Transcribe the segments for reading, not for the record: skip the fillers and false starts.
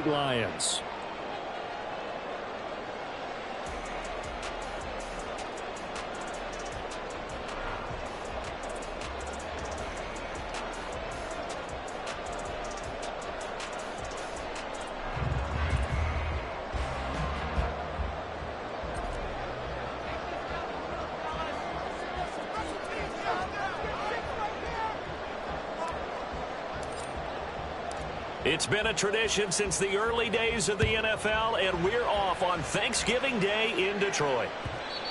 Detroit Lions. It's been a tradition since the early days of the NFL, and we're off on Thanksgiving Day in Detroit.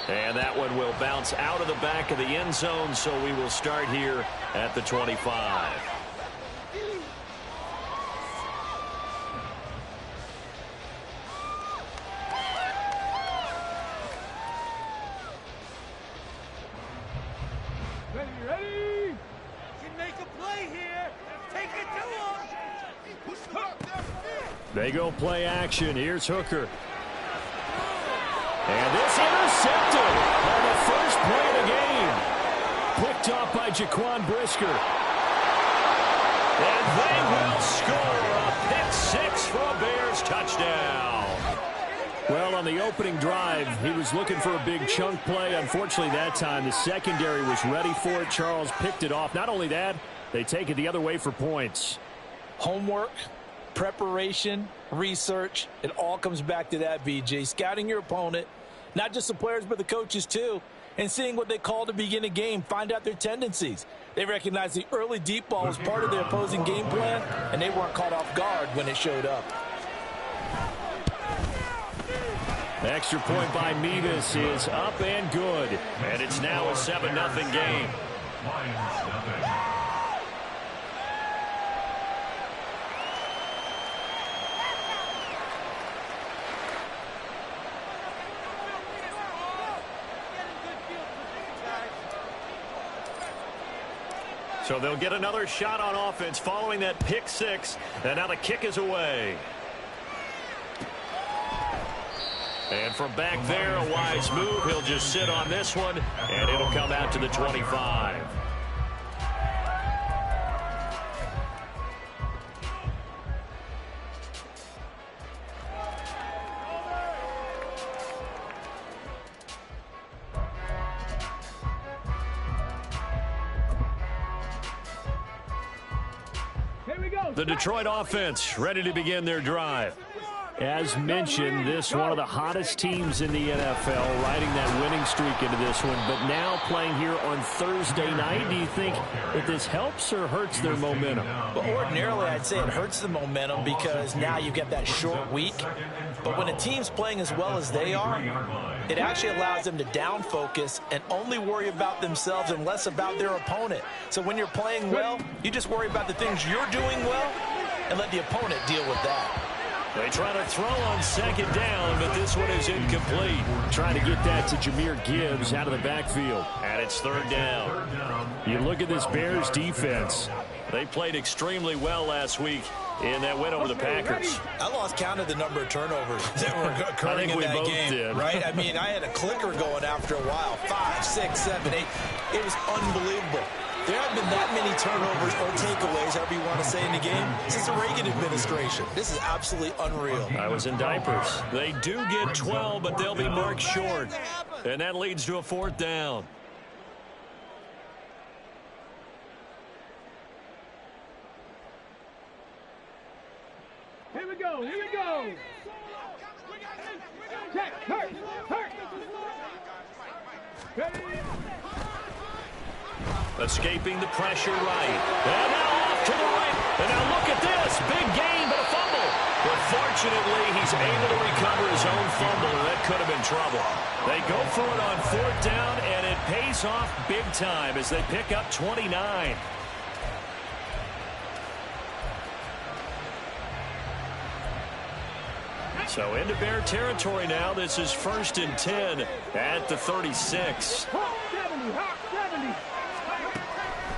And that one will bounce out of the back of the end zone, so we will start here at the 25. Ready? Can make a play here. Take it to him. They go play action. Here's Hooker. And this intercepted on the first play of the game. Picked off by Jaquan Brisker. And they will score a pick six for a Bears touchdown. Well, on the opening drive, he was looking for a big chunk play. Unfortunately, that time, the secondary was ready for it. Charles picked it off. Not only that, they take it the other way for points. Homework, preparation, research, it all comes back to that, BJ. Scouting your opponent, not just the players but the coaches too, and seeing what they call to begin a game, find out their tendencies. They recognize the early deep ball was part of their opposing game plan, and they weren't caught off guard when it showed up. Extra point by Mevis is up and good. And it's now a 7-0 game. So they'll get another shot on offense following that pick six. And now the kick is away. And from back there, a wise move. He'll just sit on this one, and it'll come out to the 25. The Detroit offense ready to begin their drive. As mentioned, this one of the hottest teams in the NFL, riding that winning streak into this one, but now playing here on Thursday night. Do you think that this helps or hurts their momentum? Well, ordinarily, I'd say it hurts the momentum because now you get that short week. But when a team's playing as well as they are, it actually allows them to down focus and only worry about themselves and less about their opponent. So when you're playing well, you just worry about the things you're doing well and let the opponent deal with that. They try to throw on second down, but this one is incomplete. Trying to get that to Jahmyr Gibbs out of the backfield. And it's third down. You look at this Bears defense. They played extremely well last week in that win over the Packers. I lost count of the number of turnovers that were occurring in that game. Did. Right? I mean, I had a clicker going after a while. 5, 6, 7, 8. It was unbelievable. There haven't been that many turnovers or takeaways, however you want to say, in the game since the Reagan administration. This is absolutely unreal. I was in diapers. They do get 12, but they'll be marked short. And that leads to a fourth down. Here we go. Here we go. Check. Hurt. Ready? Escaping the pressure right. And now off to the right. And now look at this. Big gain, but a fumble. But fortunately, he's able to recover his own fumble, and that could have been trouble. They go for it on fourth down, and it pays off big time as they pick up 29. So into Bear territory now. This is 1st and 10 at the 36.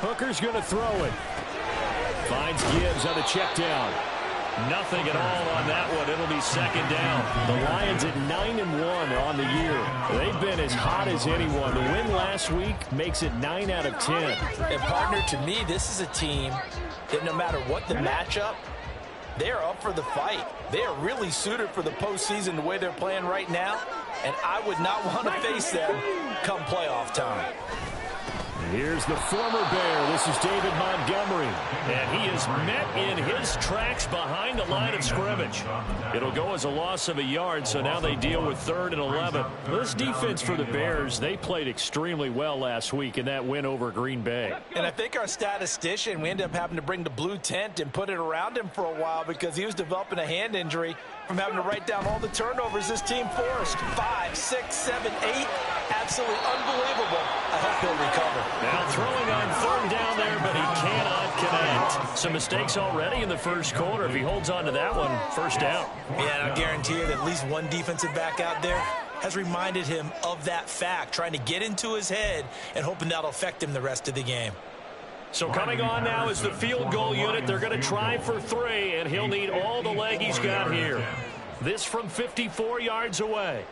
Hooker's going to throw it. Finds Gibbs on the check down. Nothing at all on that one. It'll be second down. The Lions at 9-1 on the year. They've been as hot as anyone. The win last week makes it 9 out of 10. And partner, to me, this is a team that no matter what the matchup, They are up for the fight. They are really suited for the postseason the way they're playing right now, and I would not want to face them come playoff time. Here's the former Bear. This is David Montgomery. And he is met in his tracks behind the line of scrimmage. It'll go as a loss of a yard, so now they deal with 3rd and 11. This defense for the Bears, they played extremely well last week in that win over Green Bay. And I think our statistician, we ended up having to bring the blue tent and put it around him for a while because he was developing a hand injury from having to write down all the turnovers this team forced. 5, 6, 7, 8. Absolutely unbelievable. I hope he'll recover. Now throwing on 3rd down there, but he cannot connect. Some mistakes already in the first quarter. If he holds on to that one, 1st down. Yeah, and I guarantee you that at least one defensive back out there has reminded him of that fact, trying to get into his head and hoping that'll affect him the rest of the game. So coming on now is the field goal unit. They're going to try for 3, and he'll need all the leg he's got here. This from 54 yards away.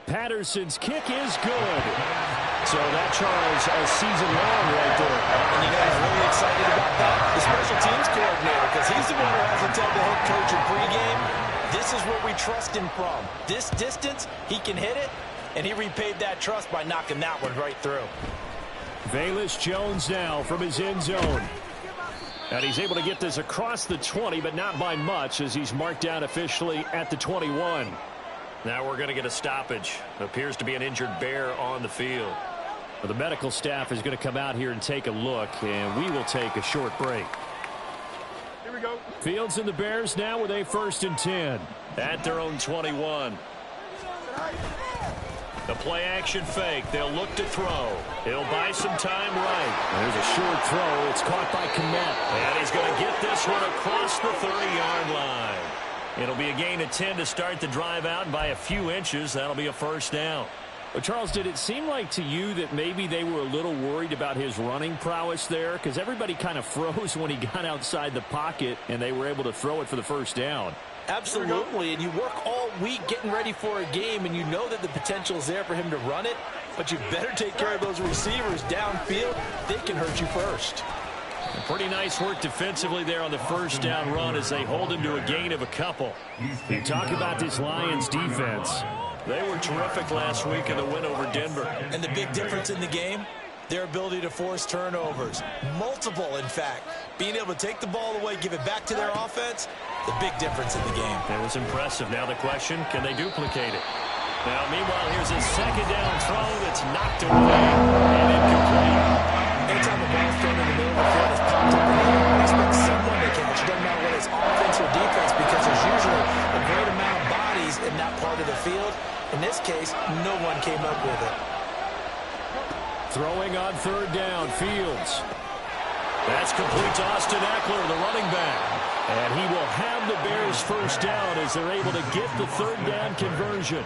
Patterson's kick is good. So that, Charles, a season long right there. And you guys really excited about that? The special teams coordinator, because he's the one who has to tell the head coach in pregame, this is what we trust him from. This distance, he can hit it, and he repaid that trust by knocking that one right through. Velus Jones now from his end zone. And he's able to get this across the 20, but not by much, as he's marked down officially at the 21. Now we're going to get a stoppage. Appears to be an injured Bear on the field. Well, the medical staff is going to come out here and take a look, and we will take a short break. Here we go. Fields and the Bears now with a 1st and 10. At their own 21. The play action fake. They'll look to throw. He'll buy some time right. There's a short throw. It's caught by Kmet. And he's going to get this one across the 30-yard line. It'll be a gain of 10 to start the drive out, and by a few inches, that'll be a 1st down. Well, Charles, did it seem like to you that maybe they were a little worried about his running prowess there? Because everybody kind of froze when he got outside the pocket, and they were able to throw it for the 1st down. Absolutely, and you work all week getting ready for a game, and you know that the potential is there for him to run it, but you better take care of those receivers downfield. They can hurt you first. Pretty nice work defensively there on the 1st down run as they hold him to a gain of a couple. You talk about this Lions defense. They were terrific last week in the win over Denver. And the big difference in the game, their ability to force turnovers. Multiple, in fact. Being able to take the ball away, give it back to their offense, the big difference in the game. That was impressive. Now the question, can they duplicate it? Now, meanwhile, here's a 2nd down throw that's knocked away and incomplete. Anytime the ball's thrown in the middle of the field, it's popped up in the air. Expect someone to catch. It doesn't matter whether it's offense or defense, because there's usually a great amount of bodies in that part of the field. In this case, no one came up with it. Throwing on 3rd down, Fields. That's complete to Austin Eckler, the running back. And he will have the Bears 1st down as they're able to get the 3rd down conversion.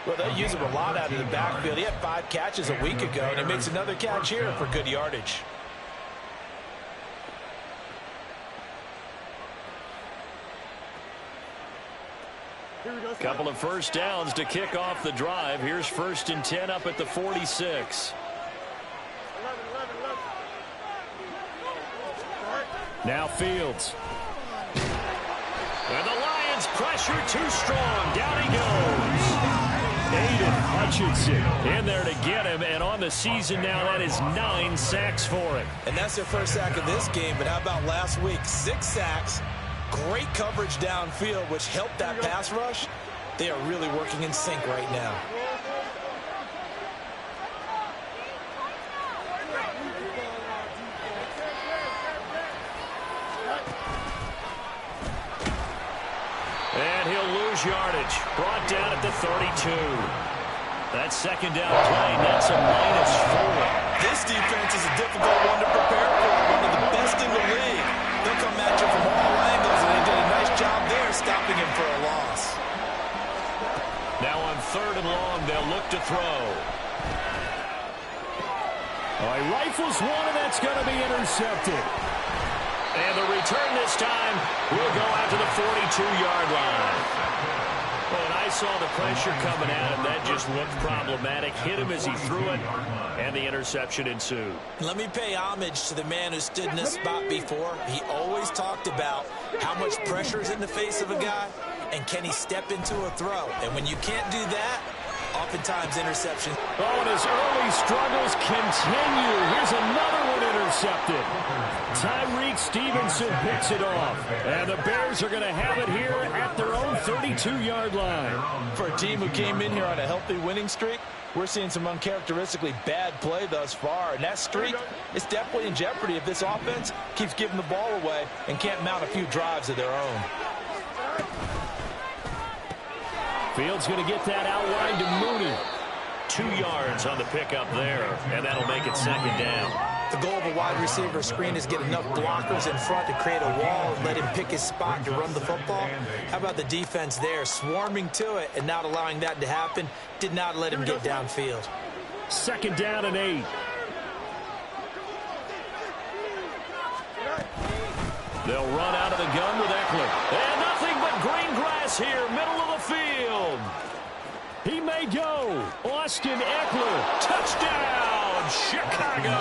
Well, they use him a lot out of the backfield. He had 5 catches a week ago, and he makes another catch here for good yardage. Couple of 1st downs to kick off the drive. Here's 1st and 10 up at the 46. Now Fields. And the Lions pressure too strong. Down he goes. Aiden Hutchinson in there to get him, and on the season now, that is 9 sacks for him. And that's their 1st sack of this game, but how about last week? 6 sacks, great coverage downfield, which helped that pass rush. They are really working in sync right now. And he'll lose yardage. Brought down at the 32. That 2nd down play, that's a -4. This defense is a difficult one to prepare for. One of the best in the league. They'll come at you from all angles, and they did a nice job there stopping him for a loss. Now on 3rd and long, they'll look to throw. He rifles one, and that's going to be intercepted. And the return this time will go out to the 42-yard line. And I saw the pressure coming at him. That just looked problematic. Hit him as he threw it, and the interception ensued. Let me pay homage to the man who stood in this spot before. He always talked about how much pressure is in the face of a guy, and can he step into a throw. And when you can't do that, oftentimes interception. Oh, and his early struggles continue. Here's another one intercepted. Tyreek Stevenson picks it off. And the Bears are going to have it here at their own 32-yard line. For a team who came in here on a healthy winning streak, we're seeing some uncharacteristically bad play thus far. And that streak is definitely in jeopardy if this offense keeps giving the ball away and can't mount a few drives of their own. Fields going to get that outline to Mooney. 2 yards on the pickup there, and that'll make it second down. The goal of a wide receiver screen is get enough blockers in front to create a wall and let him pick his spot to run the football. How about the defense there, swarming to it and not allowing that to happen? Did not let him get downfield. Second down and 8. They'll run out of the gun with Eckler. And nothing but green grass here, middle of the field. He may go. Austin Eckler, touchdown, Chicago.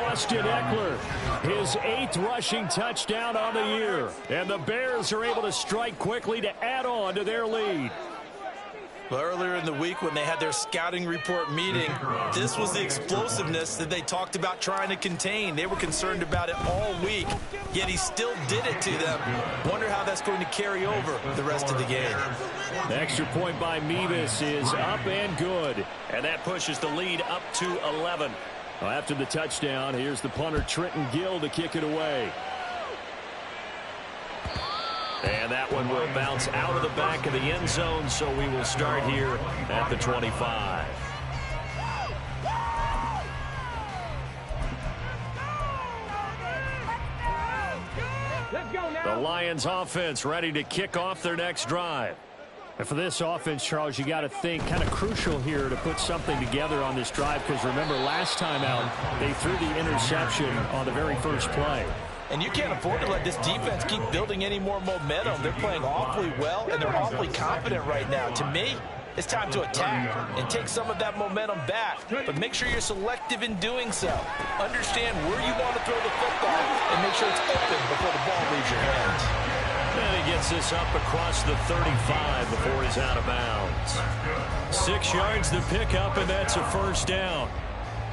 Austin Eckler, his 8th rushing touchdown on the year. And the Bears are able to strike quickly to add on to their lead. Well, earlier in the week when they had their scouting report meeting, this was the explosiveness that they talked about trying to contain. They were concerned about it all week, yet he still did it to them. Wonder how that's going to carry over the rest of the game. The extra point by Mevis is up and good. And that pushes the lead up to 11. Well, after the touchdown, here's the punter Trenton Gill to kick it away. And that one will bounce out of the back of the end zone, so we will start here at the 25. Let's go now. The Lions offense ready to kick off their next drive. And for this offense, Charles, you got to think kind of crucial here to put something together on this drive, because remember last time out they threw the interception on the very first play. And you can't afford to let this defense keep building any more momentum. They're playing awfully well, and they're awfully confident right now. To me, it's time to attack and take some of that momentum back. But make sure you're selective in doing so. Understand where you want to throw the football and make sure it's open before the ball leaves your hands. And he gets this up across the 35 before he's out of bounds. 6 yards to pick up, and that's a first down.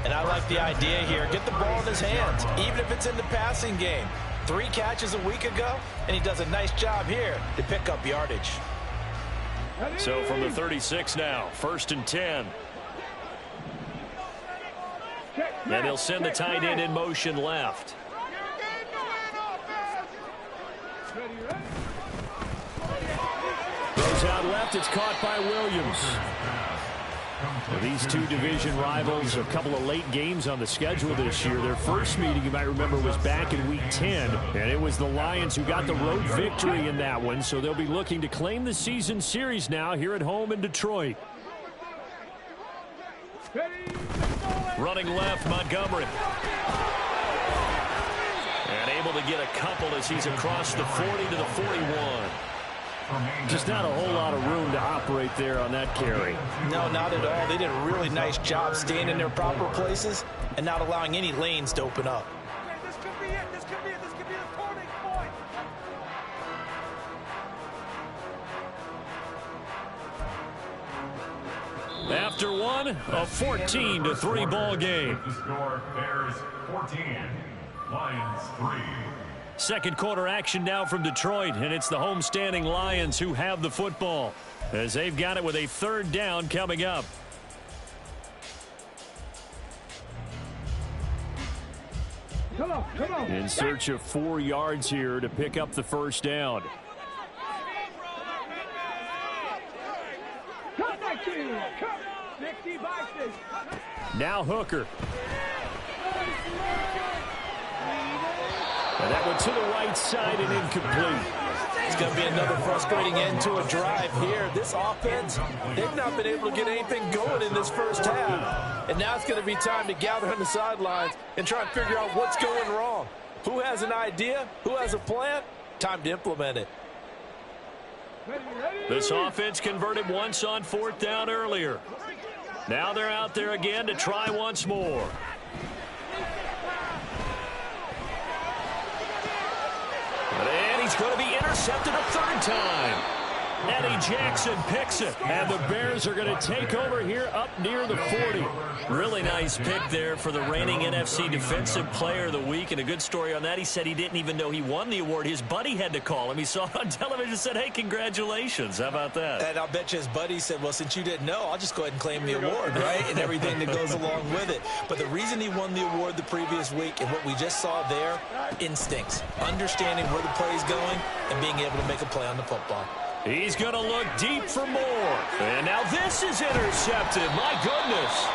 And I like the idea here. Get the ball in his hands, even if it's in the passing game. 3 catches a week ago, and he does a nice job here to pick up yardage. So from the 36 now, 1st and 10. And he'll send the tight end in motion left. Goes out left, it's caught by Williams. Well, these two division rivals, a couple of late games on the schedule this year. Their first meeting, you might remember, was back in Week 10, and it was the Lions who got the road victory in that one, so they'll be looking to claim the season series now here at home in Detroit. Running left, Montgomery. And able to get a couple as he's across the 40 to the 41. Just not a whole lot of room to operate there on that carry. No, not at all. They did a really nice job staying in their proper places and not allowing any lanes to open up. This could be it. This could be it. This could be the turning point. After one, a 14-3 ball game. The score, Bears 14, Lions 3. Second quarter action now from Detroit, and it's the homestanding Lions who have the football as they've got it with a 3rd down coming up. Come on. In search of 4 yards here to pick up the first down. Come back to you. Come. 60 boxes. Now Hooker. And that one to the right side and incomplete. It's going to be another frustrating end to a drive here. This offense, they've not been able to get anything going in this first half. And now it's going to be time to gather on the sidelines and try and figure out what's going wrong. Who has an idea? Who has a plan? Time to implement it. This offense converted once on 4th down earlier. Now they're out there again to try once more. And he's going to be intercepted a 3rd time. Eddie Jackson picks it. And the Bears are going to take over here up near the 40. Really nice pick there for the reigning NFC Defensive Player of the Week. And a good story on that. He said he didn't even know he won the award. His buddy had to call him. He saw it on television and said, hey, congratulations. How about that? And I'll bet you his buddy said, well, since you didn't know, I'll just go ahead and claim the award, right? And everything that goes along with it. But the reason he won the award the previous week and what we just saw there, instincts, understanding where the play is going and being able to make a play on the football. He's going to look deep for more. And now this is intercepted. My goodness.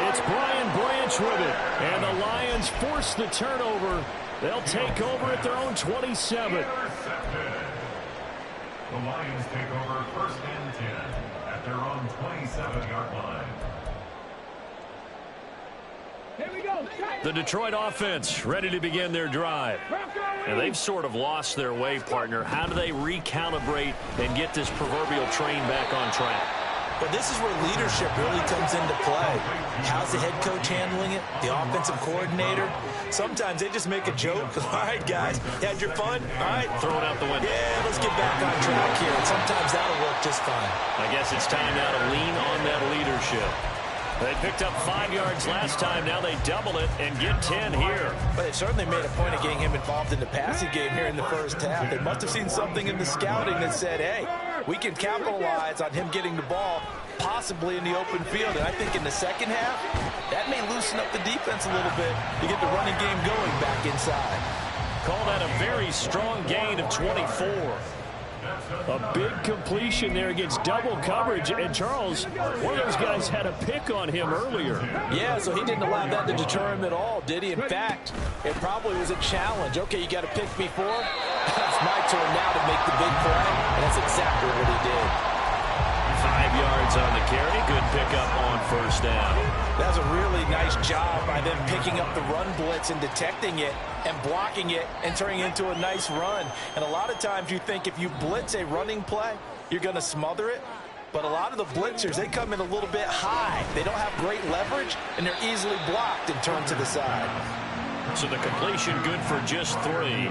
It's Brian Branch with it. And the Lions force the turnover. They'll take over at their own 27. The Lions take over 1st and 10 at their own 27-yard line. Here we go. The Detroit offense ready to begin their drive. And they've sort of lost their way, partner. How do they recalibrate and get this proverbial train back on track? But this is where leadership really comes into play. How's the head coach handling it? The offensive coordinator? Sometimes they just make a joke. All right, guys, you had your fun? All right. Throw it out the window. Yeah, let's get back on track here. And sometimes that'll work just fine. I guess it's time now to lean on that leadership. They picked up 5 yards last time. Now they double it and get 10 here. But they certainly made a point of getting him involved in the passing game here in the first half. They must have seen something in the scouting that said, hey, we can capitalize on him getting the ball possibly in the open field. And I think in the second half, that may loosen up the defense a little bit to get the running game going back inside. Call that a very strong gain of 24. A big completion there against double coverage. And Charles, one of those guys had a pick on him earlier. Yeah, so he didn't allow that to deter him at all, did he? In fact, it probably was a challenge. Okay, you got to pick me for it. It's my turn now to make the big play. And that's exactly what he did. 5 yards on the carry. Good pickup on 1st down. That's a really nice job by them picking up the run blitz and detecting it and blocking it and turning it into a nice run. And a lot of times you think if you blitz a running play, you're going to smother it. But a lot of the blitzers, they come in a little bit high. They don't have great leverage, and they're easily blocked and turned to the side. So the completion good for just 3.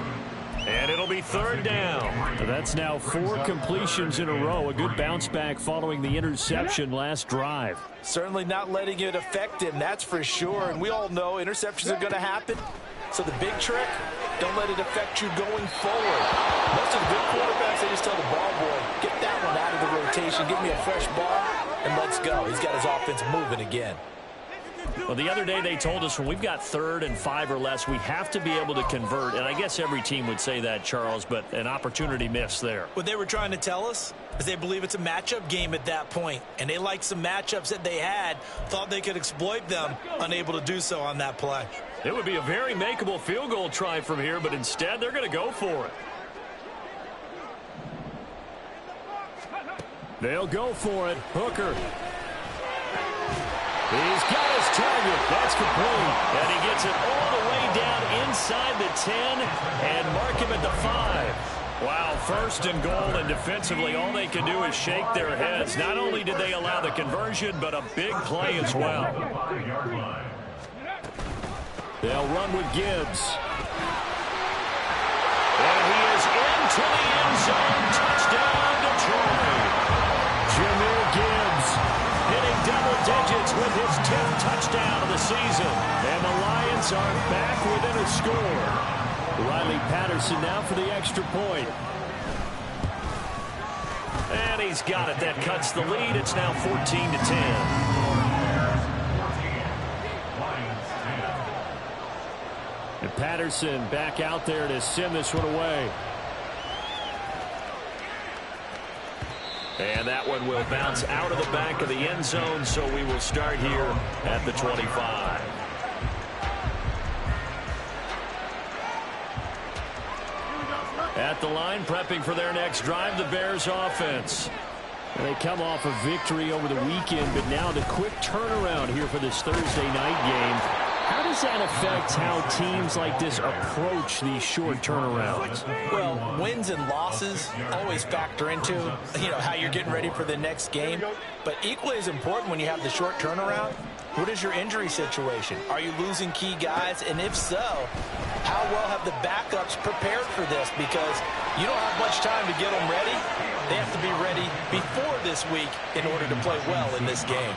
And it'll be 3rd down. That's now 4 completions in a row. A good bounce back following the interception last drive. Certainly not letting it affect him, that's for sure. And we all know interceptions are going to happen. So the big trick, don't let it affect you going forward. Most of the good quarterbacks, they just tell the ball boy, get that one out of the rotation, give me a fresh ball, and let's go. He's got his offense moving again. Well, the other day they told us when we've got 3rd and 5 or less, we have to be able to convert. And I guess every team would say that, Charles, but an opportunity missed there. What they were trying to tell us is they believe it's a matchup game at that point. And they liked some matchups that they had, thought they could exploit them, unable to do so on that play. It would be a very makeable field goal try from here, but instead they're going to go for it. They'll go for it. Hooker. He's got his target. That's complete. And he gets it all the way down inside the 10 and mark him at the 5. Wow, 1st and goal, and defensively all they can do is shake their heads. Not only did they allow the conversion, but a big play as well. They'll run with Gibbs. And he is into the end zone. Touchdown, Detroit. Jahmyr Gibbs hitting double digits with his 10th touchdown of the season. And the Lions are back within a score. Riley Patterson now for the extra point. And he's got it. That cuts the lead. It's now 14-10. And Patterson back out there to send this one away. And that one will bounce out of the back of the end zone, so we will start here at the 25. At the line, prepping for their next drive, the Bears offense. And they come off a victory over the weekend, but now the quick turnaround here for this Thursday night game. How does that affect how teams like this approach these short turnarounds? Well, wins and losses always factor into, how you're getting ready for the next game. But equally as important when you have the short turnaround, what is your injury situation? Are you losing key guys? And if so, how well have the backups prepared for this? Because you don't have much time to get them ready. They have to be ready before this week in order to play well in this game.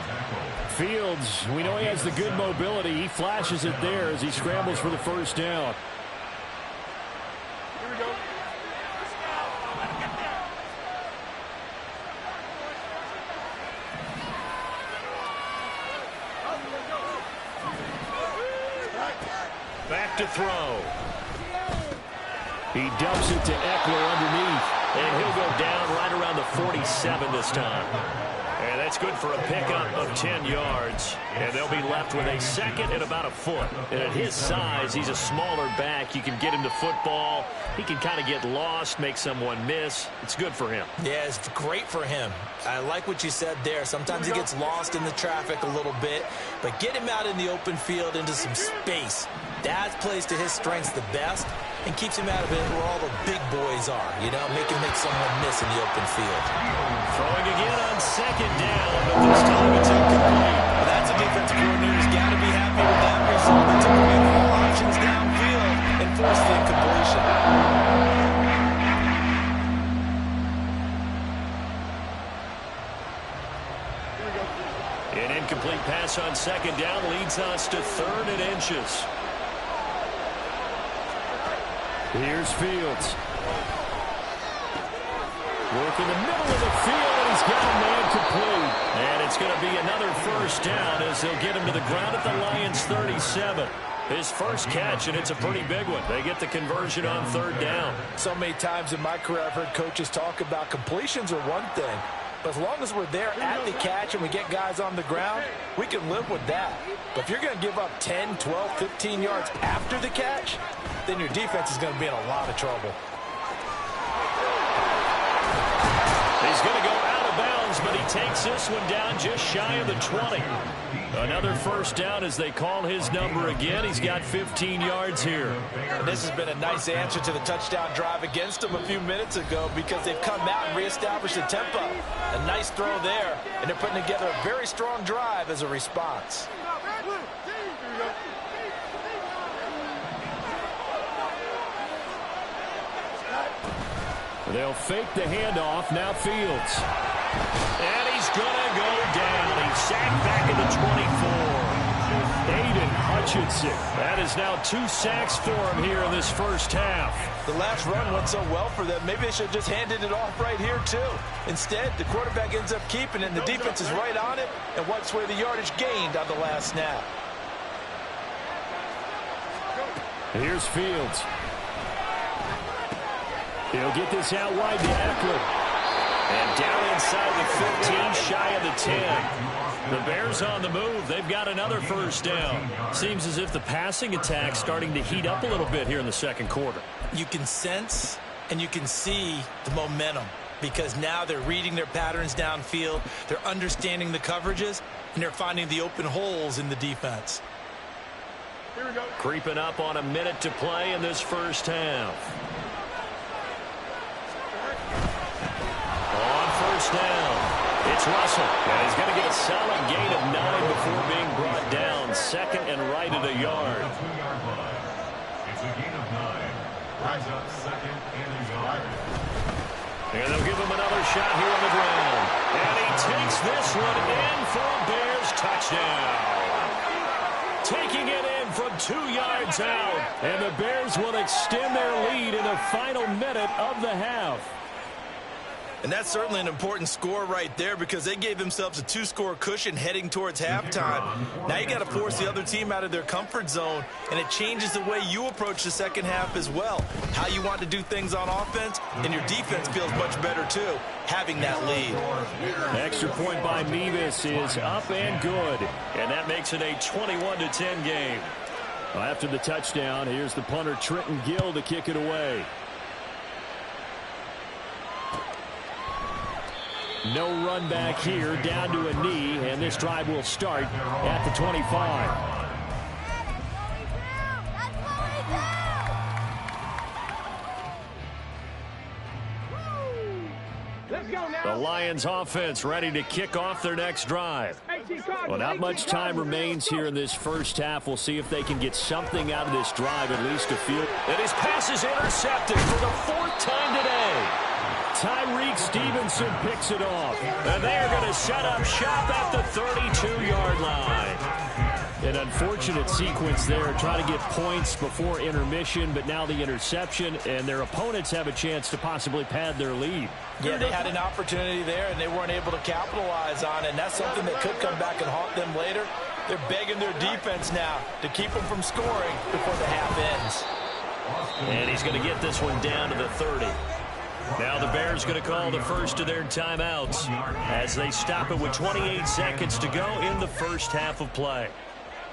Fields, we know he has the good mobility. He flashes it there as he scrambles for the first down. Here we go. Back to throw. He dumps it to Eckler underneath, and he'll go down right around the 47 this time. And that's good for a pickup of 10 yards. And they'll be left with a second and about a foot. And at his size, he's a smaller back. You can get him to football. He can kind of get lost, make someone miss. It's good for him. Yeah, it's great for him. I like what you said there. Sometimes he gets lost in the traffic a little bit. But get him out in the open field into some space. That plays to his strengths the best and keeps him out of it where all the big boys are. Make him make someone miss in the open field. Throwing again on second down, but this time it's incomplete. Well, that's a defensive coordinator's got to be happy with that result. They took away all options downfield and forced the incompletion. An incomplete pass on second down leads us to 3rd and inches. Here's Fields. Work in the middle of the field, and he's got a man complete. And it's going to be another first down as they'll get him to the ground at the Lions' 37. His first catch, and it's a pretty big one. They get the conversion on 3rd down. So many times in my career I've heard coaches talk about completions are one thing. But as long as we're there at the catch and we get guys on the ground, we can live with that. But if you're going to give up 10, 12, 15 yards after the catch, then your defense is going to be in a lot of trouble. He's going to go out of bounds, but he takes this one down just shy of the 20. Another first down as they call his number again. He's got 15 yards here. And this has been a nice answer to the touchdown drive against them a few minutes ago because they've come out and reestablished the tempo. A nice throw there, and they're putting together a very strong drive as a response. They'll fake the handoff. Now Fields. And he's going to go down. He's sacked back at the 24. Aiden Hutchinson. That is now 2 sacks for him here in this first half. The last run went so well for them. Maybe they should have just handed it off right here, too. Instead, the quarterback ends up keeping it, and the defense is right on it and wipes away the yardage gained on the last snap. Here's Fields. He'll get this out wide to Eckler. And down inside the 15, shy of the 10. The Bears on the move. They've got another first down. Seems as if the passing attack's starting to heat up a little bit here in the second quarter. You can sense and you can see the momentum because now they're reading their patterns downfield. They're understanding the coverages, and they're finding the open holes in the defense. Here we go. Creeping up on a minute to play in this first half. On first down, it's Russell. And he's going to get a solid gain of 9 before being brought down. Second and right at a yard. It's a gain of 9. Brings up second and a yard. And they'll give him another shot here on the ground. And he takes this one in for a Bears touchdown. Taking it in from 2 yards out. And the Bears will extend their lead in the final minute of the half. And that's certainly an important score right there because they gave themselves a 2-score cushion heading towards halftime. Now you got to force the other team out of their comfort zone, and it changes the way you approach the second half as well. How you want to do things on offense, and your defense feels much better too, having that lead. Extra point by Mevis is up and good. And that makes it a 21-10 game. Well, after the touchdown, here's the punter Trenton Gill to kick it away. No run back here, down to a knee, and this drive will start at the 25. The Lions offense ready to kick off their next drive. Well, not much time remains here in this first half. We'll see if they can get something out of this drive, at least a field. And his pass is intercepted for the 4th time today. Tyreek Stevenson picks it off. And they are going to set up shop at the 32-yard line. An unfortunate sequence there, trying to get points before intermission, but now the interception, and their opponents have a chance to possibly pad their lead. Yeah, they had an opportunity there, and they weren't able to capitalize on it, and that's something that could come back and haunt them later. They're begging their defense now to keep them from scoring before the half ends. And he's going to get this one down to the 30. Now the Bears going to call the first of their timeouts as they stop it with 28 seconds to go in the first half of play.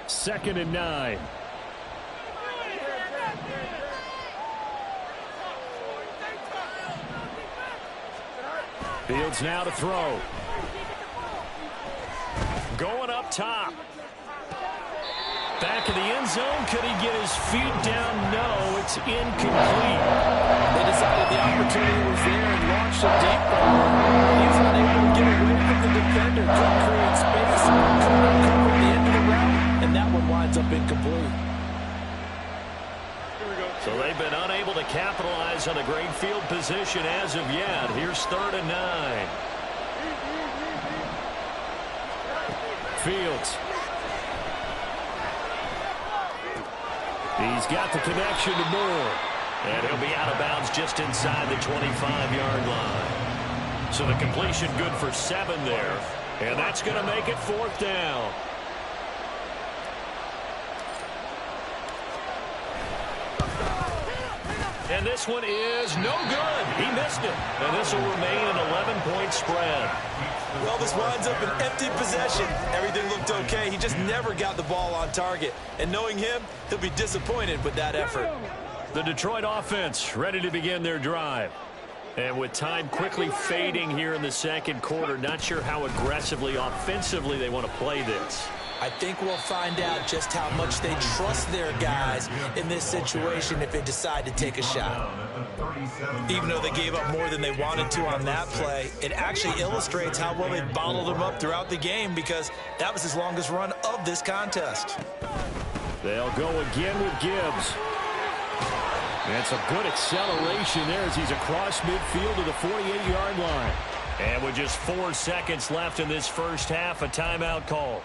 2nd and 9. Fields now to throw. Going up top. Back of the end zone. Could he get his feet down? No, it's incomplete. They decided the opportunity was there and launched a deep ball. He's unable to get away from the defender. Couldn't create space. Couldn't cover the end of the route. And that one winds up incomplete. So they've been unable to capitalize on a great field position as of yet. Here's 3rd and 9. Fields. He's got the connection to Moore. And he'll be out of bounds just inside the 25-yard line. So the completion good for 7 there. And that's going to make it 4th down. And this one is no good. He missed it. And this will remain an 11-point spread. Well, this winds up an empty possession. Everything looked okay. He just never got the ball on target. And knowing him, he'll be disappointed with that effort. The Detroit offense ready to begin their drive. And with time quickly fading here in the second quarter, not sure how aggressively, offensively they want to play this. I think we'll find out just how much they trust their guys in this situation if they decide to take a shot. Even though they gave up more than they wanted to on that play, it actually illustrates how well they bottled them up throughout the game because that was his longest run of this contest. They'll go again with Gibbs. And some good acceleration there as he's across midfield to the 48-yard line. And with just 4 seconds left in this first half, a timeout call.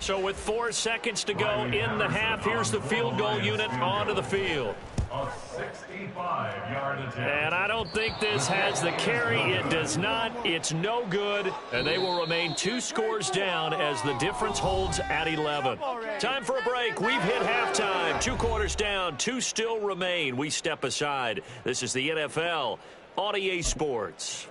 So with 4 seconds to go in the half, here's the field goal unit onto the field. A 65-yard attempt. And I don't think this has the carry. It does not. It's no good. And they will remain 2 scores down as the difference holds at 11. Time for a break. We've hit halftime. 2 quarters down. 2 still remain. We step aside. This is the NFL on EA Sports.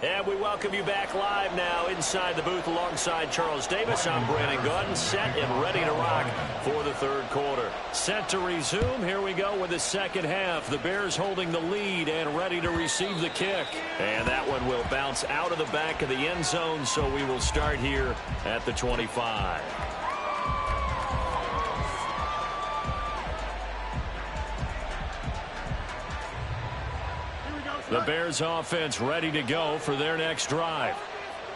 And we welcome you back live now inside the booth alongside Charles Davis. I'm Brandon Gaudin, set and ready to rock for the 3rd quarter. Set to resume. Here we go with the second half. The Bears holding the lead and ready to receive the kick. And that one will bounce out of the back of the end zone, so we will start here at the 25. The Bears offense ready to go for their next drive.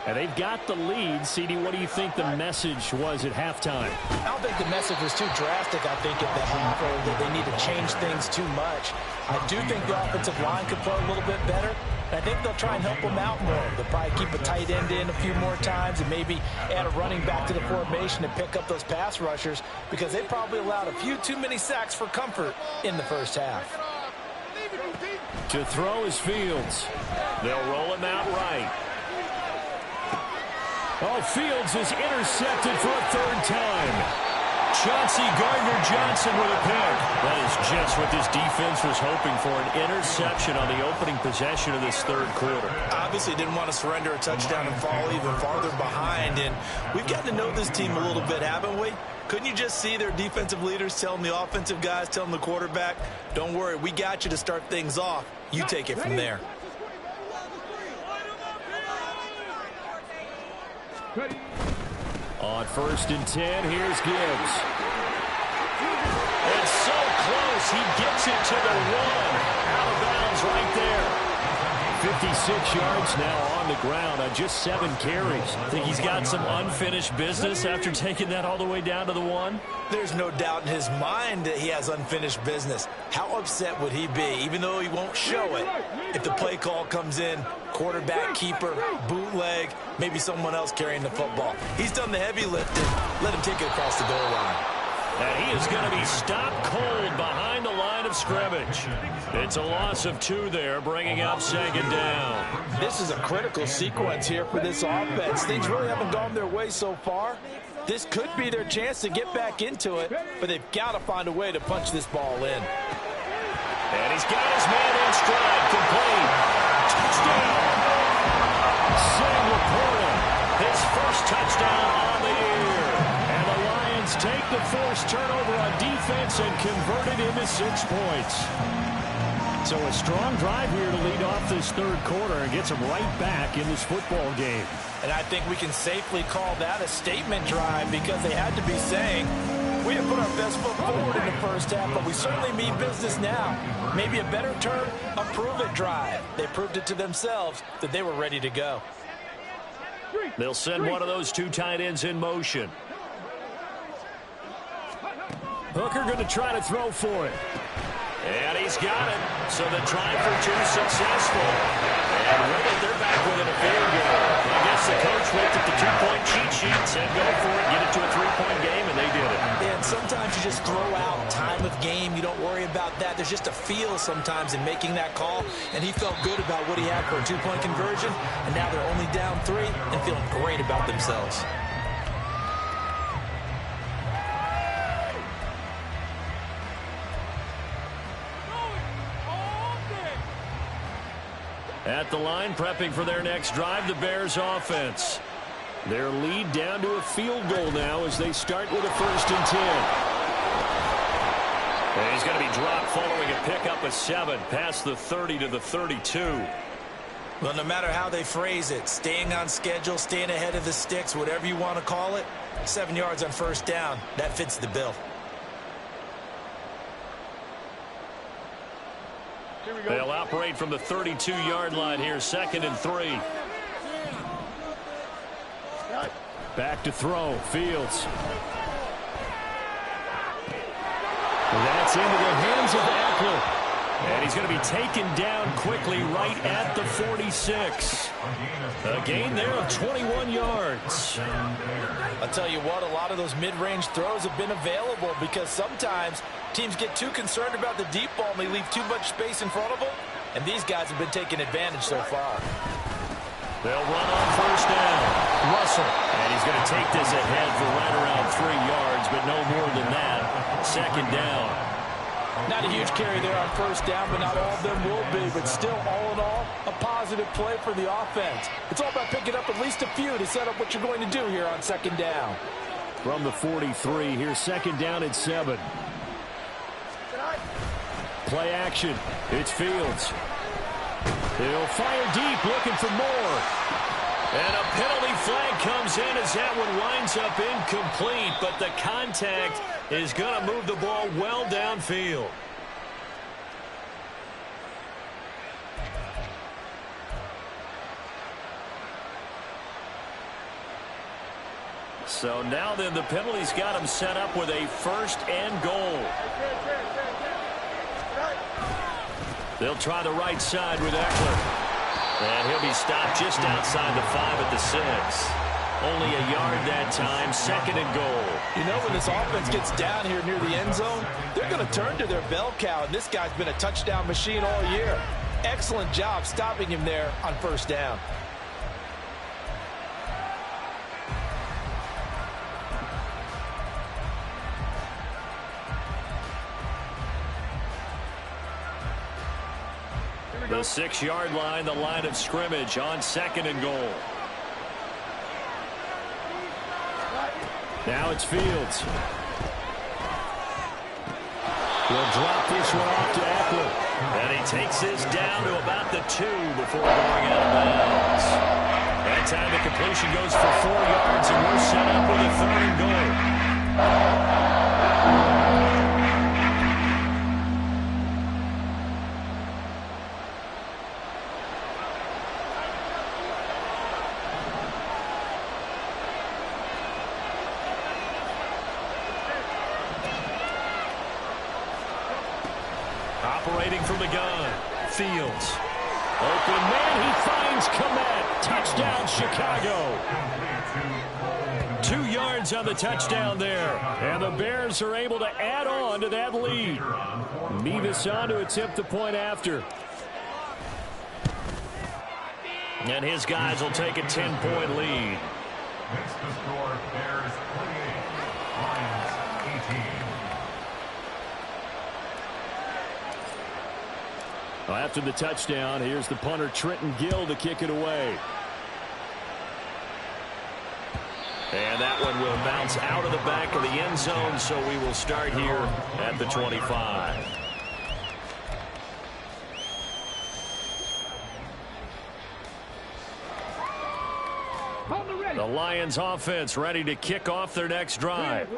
And they've got the lead. CD, what do you think the message was at halftime? I don't think the message was too drastic, I think, at the half, or that they need to change things too much. I do think the offensive line could play a little bit better. I think they'll try and help them out more. They'll probably keep a tight end in a few more times and maybe add a running back to the formation and pick up those pass rushers because they probably allowed a few too many sacks for comfort in the first half. To throw is Fields. They'll roll him out right. Oh, Fields is intercepted for a 3rd time. Chauncey Gardner-Johnson with a pick. That is just what this defense was hoping for, an interception on the opening possession of this 3rd quarter. Obviously didn't want to surrender a touchdown and fall even farther behind, and we've gotten to know this team a little bit, haven't we? Couldn't you just see their defensive leaders telling the offensive guys, telling the quarterback, don't worry, we got you to start things off. You take it from there. On 1st and 10, here's Gibbs. It's so close. He gets it to the 1. Out of bounds right there. 56 yards now on the ground on just 7 carries. Think he's got some unfinished business after taking that all the way down to the 1? There's no doubt in his mind that he has unfinished business. How upset would he be, even though he won't show it, if the play call comes in, quarterback, keeper, bootleg, maybe someone else carrying the football. He's done the heavy lifting. Let him take it across the goal line. And he is going to be stopped cold behind the line of scrimmage. It's a loss of 2 there, bringing up 2nd down. This is a critical sequence here for this offense. Things really haven't gone their way so far. This could be their chance to get back into it, but they've got to find a way to punch this ball in. And he's got his man in stride, complete. Touchdown! Sam Laporta, his first touchdown on the year. And the Lions take the forced turnover on defense and convert it into 6 points. So a strong drive here to lead off this 3rd quarter and gets them right back in this football game. And I think we can safely call that a statement drive because they had to be saying, we have put our best foot forward in the first half, but we certainly mean business now. Maybe a better term, a prove-it drive. They proved it to themselves that they were ready to go. They'll send one of those 2 tight ends in motion. Hooker going to try to throw for it. And he's got it. So the try for 2 successful. And really, they're back within a field goal. I guess the coach looked at the 2-point cheat sheet, said go for it, get it to a 3-point game, and they did it. And sometimes you just throw out time of game. You don't worry about that. There's just a feel sometimes in making that call. And he felt good about what he had for a 2-point conversion. And now they're only down 3 and feeling great about themselves. At the line, prepping for their next drive, the Bears offense. Their lead down to a field goal now as they start with a 1st and 10. And he's going to be dropped following a pickup of 7 past the 30 to the 32. Well, no matter how they phrase it, staying on schedule, staying ahead of the sticks, whatever you want to call it, 7 yards on 1st down, that fits the bill. They'll operate from the 32-yard line here, 2nd and 3. Back to throw, Fields. That's into the hands of Eckler. And he's going to be taken down quickly right at the 46. A gain there of 21 yards. I'll tell you what, a lot of those mid-range throws have been available because sometimes teams get too concerned about the deep ball and they leave too much space in front of them. And these guys have been taking advantage so far. They'll run on 1st down. Russell. And he's going to take this ahead for right around 3 yards, but no more than that. 2nd down. Not a huge carry there on 1st down, but not all of them will be. But still, all in all, a positive play for the offense. It's all about picking up at least a few to set up what you're going to do here on 2nd down. From the 43, here's 2nd down at 7. Play action. It's Fields. He'll fire deep, looking for more. And a penalty flag comes in as that one winds up incomplete, but the contact is going to move the ball well downfield. So now then the penalty's got him set up with a 1st and goal. They'll try the right side with Eckler. And he'll be stopped just outside the 5 at the 6. Only a yard that time, 2nd and goal. You know, when this offense gets down here near the end zone, they're going to turn to their bell cow, and this guy's been a touchdown machine all year. Excellent job stopping him there on 1st down. The 6-yard line, the line of scrimmage on 2nd and goal. Now it's Fields. He'll drop this one off to Eckler. And he takes this down to about the 2 before going out of bounds. That time the completion goes for 4 yards, and we're set up with a 3rd and goal. Operating from the gun, Fields. Open man, he finds Kmet. Touchdown, Chicago. 2 yards on the touchdown there. And the Bears are able to add on to that lead. Mevis on to attempt the point after. And his guys will take a 10-point lead. Makes the score Bears 28, Lions 18. After the touchdown, here's the punter Trenton Gill to kick it away. And that one will bounce out of the back of the end zone, so we will start here at the 25. The Lions offense ready to kick off their next drive.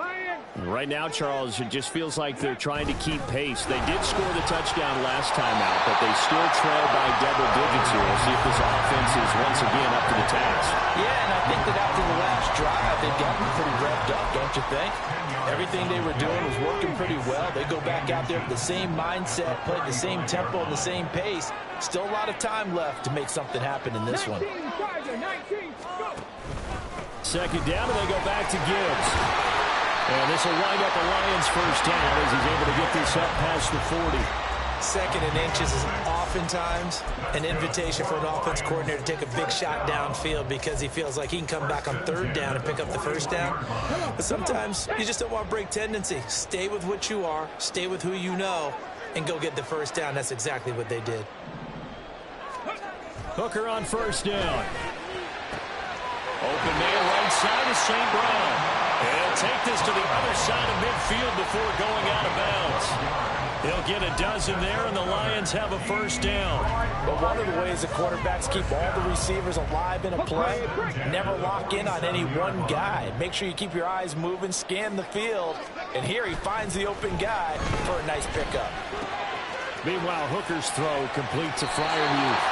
Right now, Charles, it just feels like they're trying to keep pace. They did score the touchdown last time out, but they still trail by double digits here. We'll see if this offense is once again up to the task. Yeah, and I think that after the last drive, they've gotten pretty revved up, don't you think? Everything they were doing was working pretty well. They go back out there with the same mindset, play the same tempo and the same pace. Still a lot of time left to make something happen in this one. 19, go! Second down, and they go back to Gibbs. And this will wind up the Lions' first down as he's able to get this up past the 40. 2nd and inches is oftentimes an invitation for an offense coordinator to take a big shot downfield because he feels like he can come back on 3rd down and pick up the first down. But sometimes you just don't want to break tendency. Stay with what you are, stay with who you know, and go get the first down. That's exactly what they did. Hooker on first down. Open man right side is St. Brown. And take this to the other side of midfield before going out of bounds. He'll get a dozen there, and the Lions have a first down. But one of the ways the quarterbacks keep all the receivers alive in a play, never lock in on any one guy. Make sure you keep your eyes moving, scan the field. And here he finds the open guy for a nice pickup. Meanwhile, Hooker's throw complete to Freiermuth.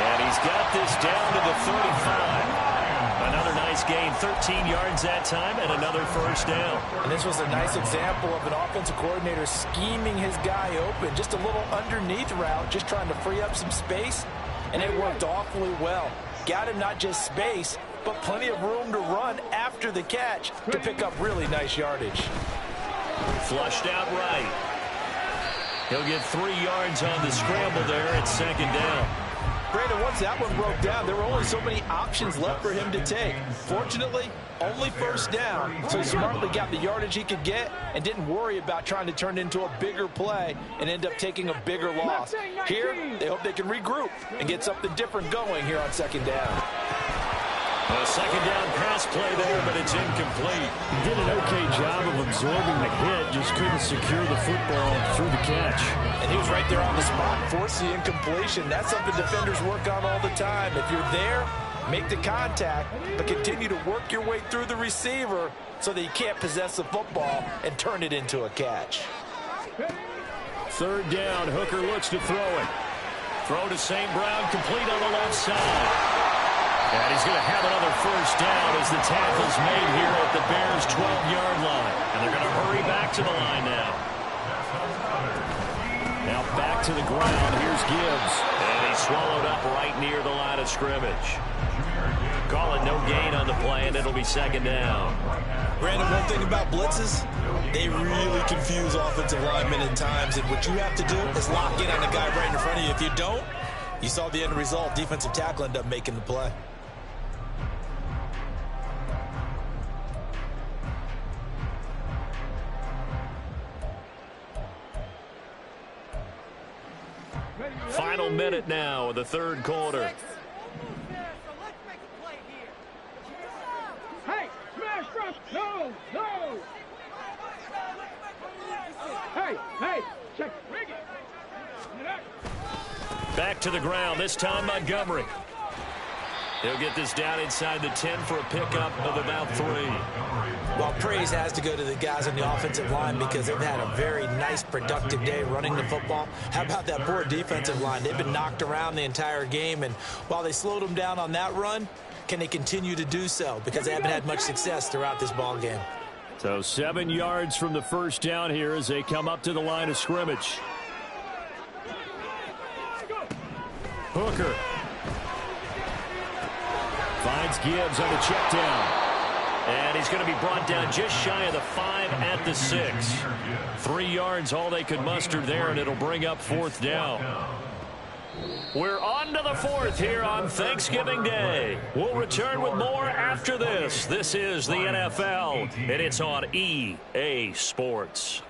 And he's got this down to the 35. Another nice gain, 13 yards that time, and another first down. And this was a nice example of an offensive coordinator scheming his guy open. Just a little underneath route, just trying to free up some space, and it worked awfully well. Got him not just space, but plenty of room to run after the catch to pick up really nice yardage. Flushed out right. He'll get 3 yards on the scramble there at 2nd down. Brandon, once that one broke down, there were only so many options left for him to take. Fortunately, only first down, so he smartly got the yardage he could get and didn't worry about trying to turn it into a bigger play and end up taking a bigger loss. Here, they hope they can regroup and get something different going here on 2nd down. A 2nd down pass play there, but it's incomplete. He did an okay job of absorbing the hit, just couldn't secure the football through the catch. And he was right there on the spot, forced the incompletion. That's something defenders work on all the time. If you're there, make the contact, but continue to work your way through the receiver so that you can't possess the football and turn it into a catch. 3rd down, Hooker looks to throw it. Throw to St. Brown, complete on the left side. And he's going to have another first down as the tackle's made here at the Bears' 12-yard line. And they're going to hurry back to the line now. Now back to the ground. Here's Gibbs. And he's swallowed up right near the line of scrimmage. Call it no gain on the play, and it'll be 2nd down. Brandon, one thing about blitzes, they really confuse offensive linemen at times. And what you have to do is lock in on the guy right in front of you. If you don't, you saw the end result. Defensive tackle ended up making the play. Final minute now of the 3rd quarter. Hey, smash drop! No, no! Hey, check, bring it! Back to the ground, this time Montgomery. He'll get this down inside the 10 for a pickup of about 3. Well, praise has to go to the guys on the offensive line because they've had a very nice, productive day running the football. How about that poor defensive line? They've been knocked around the entire game, and while they slowed them down on that run, can they continue to do so? Because they haven't had much success throughout this ball game. So 7 yards from the first down here as they come up to the line of scrimmage. Hooker finds Gibbs on the check down. And he's going to be brought down just shy of the 5 at the 6. 3 yards all they could muster there, and it'll bring up 4th down. We're on to the 4th here on Thanksgiving Day. We'll return with more after this. This is the NFL, and it's on EA Sports.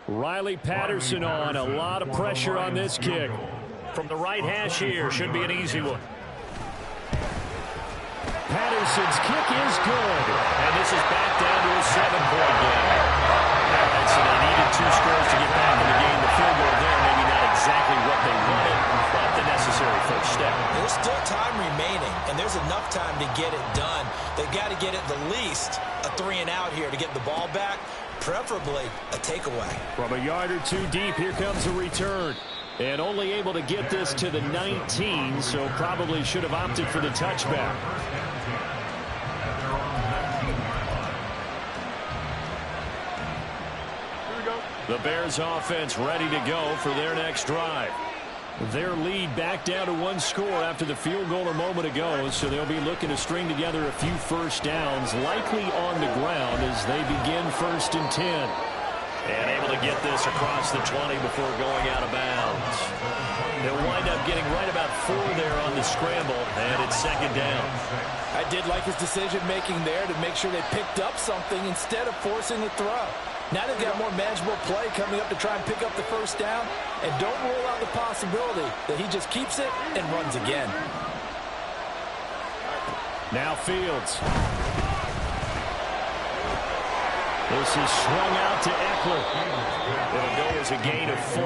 Riley Patterson on. A lot of pressure on this kick. From the right hash here, should be an easy one. Patterson's kick is good. And this is back down to a 7-point game. And so they needed 2 scores to get back in the game. The field goal there, maybe not exactly what they wanted, but the necessary first step. There's still time remaining, and there's enough time to get it done. They've got to get at the least a 3-and-out here to get the ball back, preferably a takeaway. From a yard or 2 deep, here comes a return. And only able to get this to the 19, so probably should have opted for the touchback. The Bears offense ready to go for their next drive. Their lead back down to 1 score after the field goal a moment ago, so they'll be looking to string together a few first downs, likely on the ground as they begin 1st and 10. And able to get this across the 20 before going out of bounds. They'll wind up getting right about 4 there on the scramble, and it's 2nd down. I did like his decision-making there to make sure they picked up something instead of forcing the throw. Now they've got more manageable play coming up to try and pick up the first down, and don't rule out the possibility that he just keeps it and runs again. Now Fields. This is swung out to Eckler. It'll go as a gain of 4,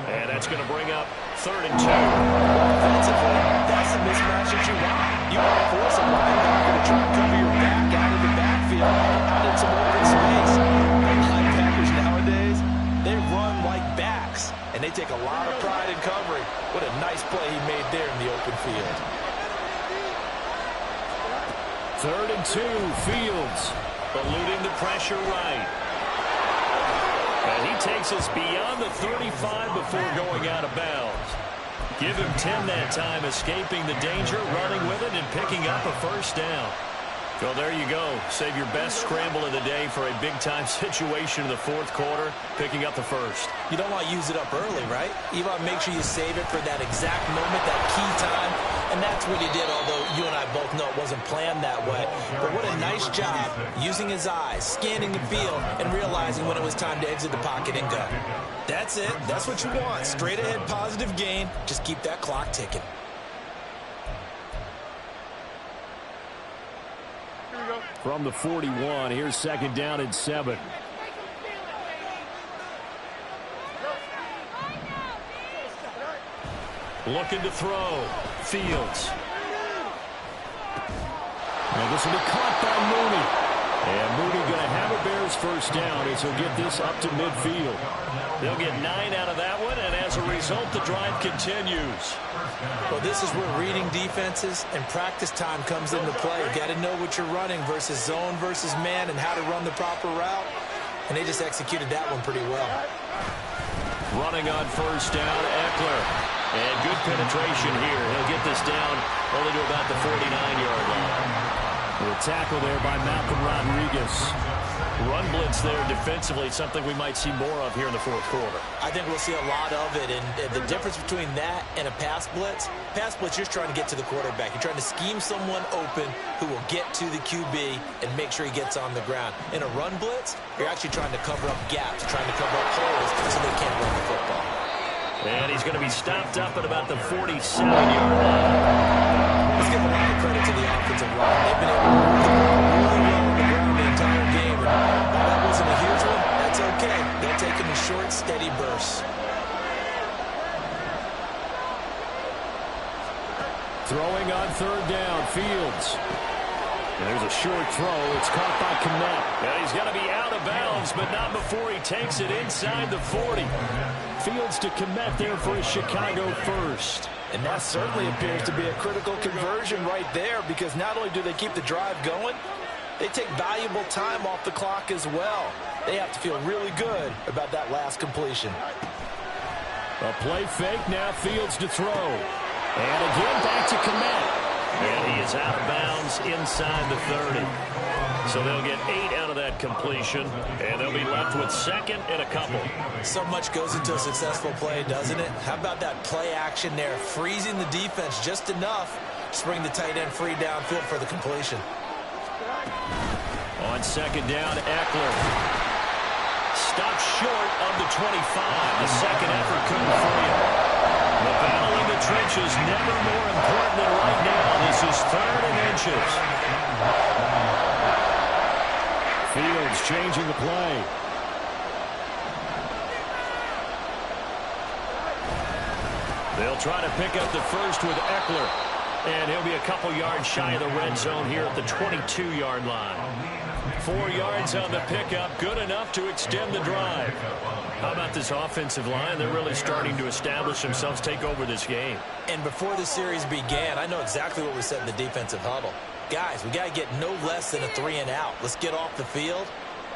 and that's going to bring up 3rd and 2. Offensively, that's the mismatch that you want. You want to force a linebacker to try and cover your back out of the backfield, out in some open space. Linebackers nowadays, they run like backs, and they take a lot of pride in covering. What a nice play he made there in the open field. 3rd and 2, Fields. Eluding the pressure right. And he takes us beyond the 35 before going out of bounds. Give him 10 that time, escaping the danger, running with it, and picking up a first down. Well, there you go. Save your best scramble of the day for a big-time situation in the 4th quarter, picking up the first. You don't want to use it up early, right? You want to make sure you save it for that exact moment, that key time, and that's what he did, although you and I both know it wasn't planned that way. But what a nice job using his eyes, scanning the field, and realizing when it was time to exit the pocket and go. That's it. That's what you want. Straight ahead, positive gain. Just keep that clock ticking. From the 41, here's 2nd down and 7. Looking to throw. Fields. Now this will be caught by Mooney. And Mooney going to have a Bears first down as he'll get this up to midfield. They'll get 9 out of that one, and as a result, the drive continues. Well, this is where reading defenses and practice time comes into play. You got to know what you're running versus zone versus man and how to run the proper route. And they just executed that one pretty well. Running on first down, Eckler. And good penetration here. He'll get this down only to about the 49-yard line. The tackle there by Malcolm Rodriguez. Run blitz there defensively, something we might see more of here in the 4th quarter. I think we'll see a lot of it, and the difference between that and a pass blitz, you're trying to get to the quarterback. You're trying to scheme someone open who will get to the QB and make sure he gets on the ground. In a run blitz, you're actually trying to cover up gaps, trying to cover up holes so they can't run the football. And he's going to be stopped up at about the 47-yard line. Let's give a lot of credit to the offensive line. They've been able to move the ball really well on the ground the entire game. And while that wasn't a huge one, that's okay. They'll take him in short short, steady bursts. Throwing on third down, Fields. There's a short throw. It's caught by Kmet. And he's going to be out of bounds, but not before he takes it inside the 40. Fields to Kmet there for a Chicago first. And that certainly appears to be a critical conversion right there, because not only do they keep the drive going, they take valuable time off the clock as well. They have to feel really good about that last completion. A play fake, now Fields to throw. And again back to Kmet. And he is out of bounds inside the 30. So they'll get 8 out of that completion, and they'll be left with second and a couple. So much goes into a successful play, doesn't it? How about that play action there, freezing the defense just enough to bring the tight end free downfield for the completion. On second down, Eckler. Stopped short of the 25. The second effort couldn't free him. The battle in the trenches never more important than right now. This is 3rd and inches. Fields changing the play. They'll try to pick up the first with Eckler. And he'll be a couple yards shy of the red zone here at the 22-yard line. 4 yards on the pickup, good enough to extend the drive. How about this offensive line? They're really starting to establish themselves, take over this game. And before the series began, I know exactly what we said in the defensive huddle. Guys, we got to get no less than a 3-and-out. Let's get off the field.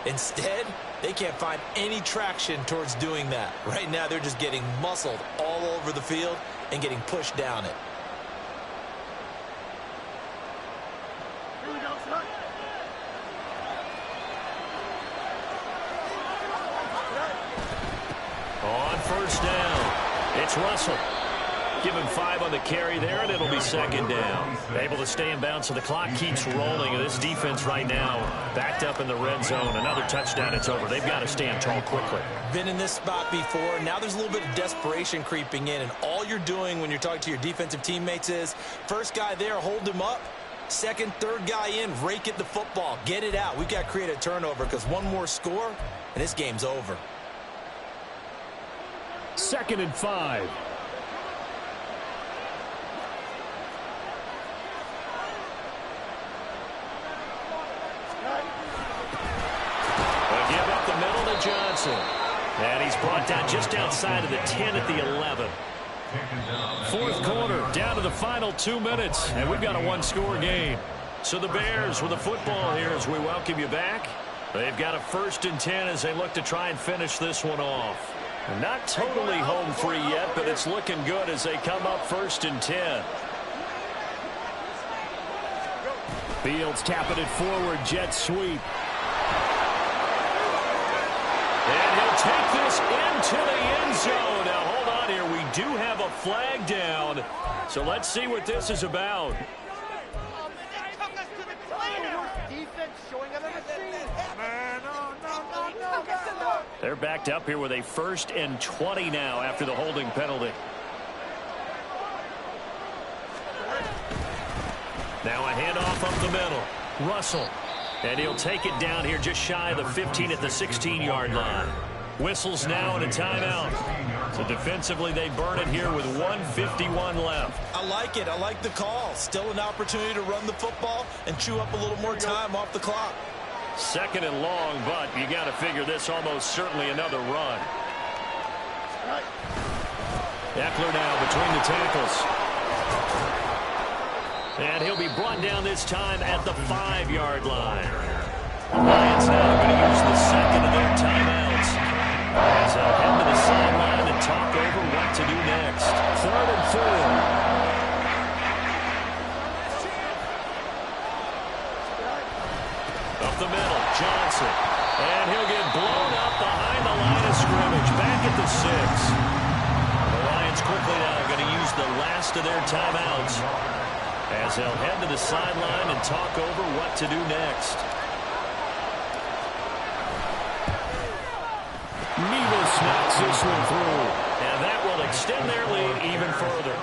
Instead, they can't find any traction towards doing that. Right now, they're just getting muscled all over the field and getting pushed down it. On first down, it's Russell. Give him 5 on the carry there, and it'll be second down. Able to stay in bounds, so the clock keeps rolling. And this defense right now backed up in the red zone. Another touchdown, it's over. They've got to stand tall quickly. Been in this spot before. Now there's a little bit of desperation creeping in, and all you're doing when you're talking to your defensive teammates is, first guy there, hold him up. Second, third guy in, rake at the football. Get it out. We've got to create a turnover, because one more score, and this game's over. 2nd and 5. Give up the middle to Johnson. And he's brought down just outside of the 10 at the 11. 4th quarter, down to the final 2 minutes. And we've got a 1-score game. So the Bears with the football here as we welcome you back. They've got a 1st and 10 as they look to try and finish this one off. Not totally home free yet, but it's looking good as they come up 1st and 10. Fields tapping it forward, jet sweep. And he'll take this into the end zone. Now, hold on here. We do have a flag down. So let's see what this is about. They're backed up here with a 1st and 20 now after the holding penalty. Now a handoff up the middle. Russell. And he'll take it down here just shy of the 15 at the 16-yard line. Whistles now and a timeout. So defensively they burn it here with 1:51 left. I like it. I like the call. Still an opportunity to run the football and chew up a little more time off the clock. 2nd and long, but you got to figure this almost certainly another run. Eckler now between the tackles. And he'll be brought down this time at the 5-yard line. The Lions now going to use the 2nd of their timeouts as they'll head to the sideline and talk over what to do next. 3rd and 4. Up the middle, Johnson. And he'll get blown up behind the line of scrimmage. Back at the 6. The Lions quickly now going to use the last of their timeouts as they'll head to the sideline and talk over what to do next. Nevis knocks this one through. And that will extend their lead even further.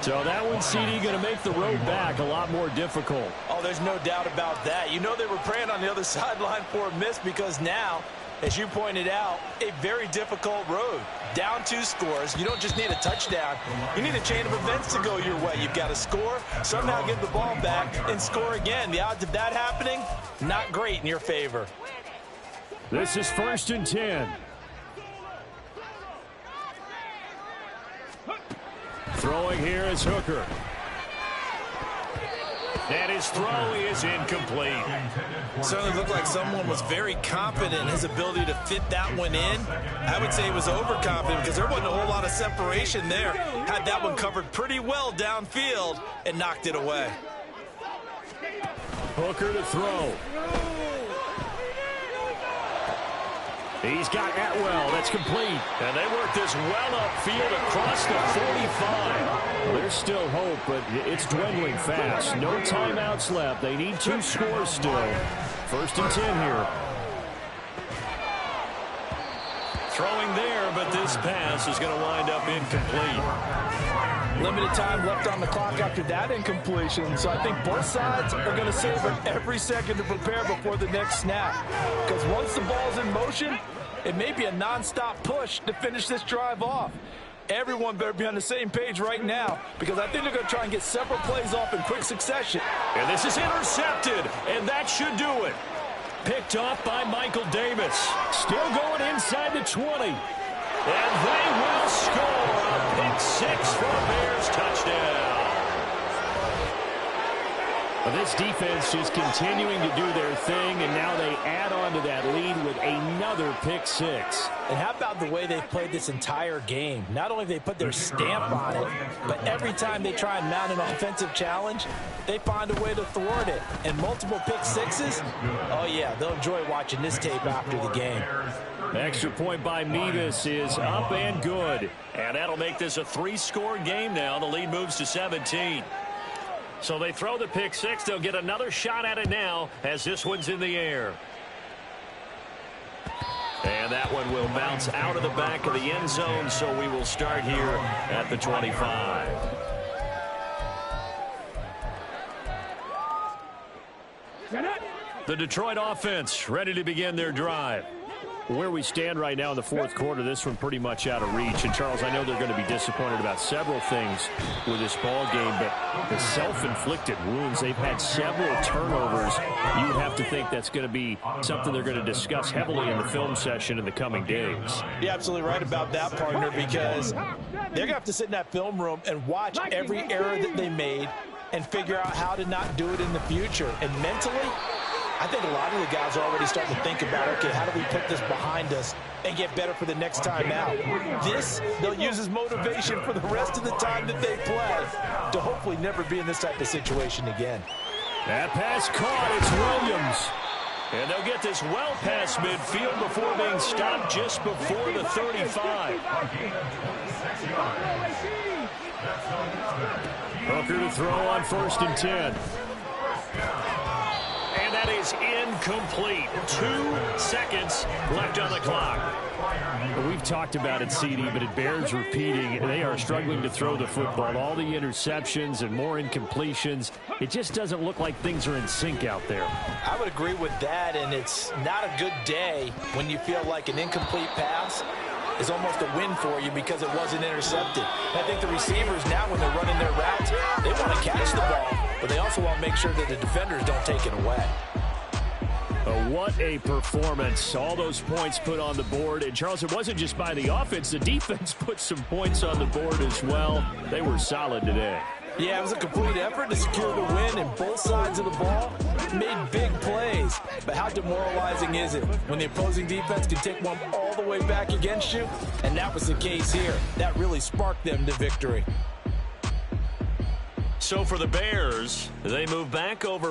So that one, CD, going to make the road back a lot more difficult. Oh, there's no doubt about that. You know they were praying on the other sideline for a miss, because now As you pointed out, a very difficult road. Down 2 scores. You don't just need a touchdown. You need a chain of events to go your way. You've got to score, somehow get the ball back, and score again. The odds of that happening, not great in your favor. This is 1st and 10. Throwing here is Hooker. And his throw is incomplete. Certainly looked like someone was very confident in his ability to fit that one in. I would say he was overconfident because there wasn't a whole lot of separation there. Had that one covered pretty well downfield and knocked it away. Hooker to throw. He's got Atwell. That's complete. And they work this well upfield across the 45. There's still hope, but it's dwindling fast. No timeouts left. They need 2 scores still. 1st and 10 here. Throwing there, but this pass is going to wind up incomplete. Limited time left on the clock after that incompletion, so I think both sides are going to savor every second to prepare before the next snap. Because once the ball's in motion, it may be a non-stop push to finish this drive off. Everyone better be on the same page right now, because I think they're going to try and get several plays off in quick succession. And this is intercepted, and that should do it. Picked off by Michael Davis. Still going inside the 20. And they will score a pick 6 for a Bears touchdown. This defense just continuing to do their thing, and now they add on to that lead with another pick 6. And how about the way they've played this entire game? Not only have they put their stamp on it, but every time they try and mount an offensive challenge, they find a way to thwart it. And multiple pick 6s, oh yeah, they'll enjoy watching this tape after the game. Extra point by Mevis is up and good. And that'll make this a 3-score game now. The lead moves to 17. So they throw the pick 6. They'll get another shot at it now as this one's in the air. And that one will bounce out of the back of the end zone, so we will start here at the 25. The Detroit offense ready to begin their drive. Where we stand right now in the 4th quarter, this one pretty much out of reach. And, Charles, I know they're going to be disappointed about several things with this ball game, but the self-inflicted wounds, they've had several turnovers. You would have to think that's going to be something they're going to discuss heavily in the film session in the coming days. You're absolutely right about that, partner, because they're going to have to sit in that film room and watch every error that they made and figure out how to not do it in the future. And mentally, I think a lot of the guys are already starting to think about, okay, how do we put this behind us and get better for the next time out? This, they'll use as motivation for the rest of the time that they play to hopefully never be in this type of situation again. That pass caught. It's Williams. And they'll get this well past midfield before being stopped just before the 35. Hooker to throw on 1st and 10. And that is incomplete. 2 seconds left on the clock. We've talked about it, CD, but it bears repeating. They are struggling to throw the football. All the interceptions and more incompletions. It just doesn't look like things are in sync out there. I would agree with that, and it's not a good day when you feel like an incomplete pass is almost a win for you because it wasn't intercepted. And I think the receivers now, when they're running their routes, they want to catch the ball, but they also want to make sure that the defenders don't take it away. What a performance. All those points put on the board. And, Charles, it wasn't just by the offense. The defense put some points on the board as well. They were solid today. Yeah, it was a complete effort to secure the win, and both sides of the ball made big plays. But how demoralizing is it when the opposing defense can take one all the way back against you? And that was the case here. That really sparked them to victory. So for the Bears, they move back over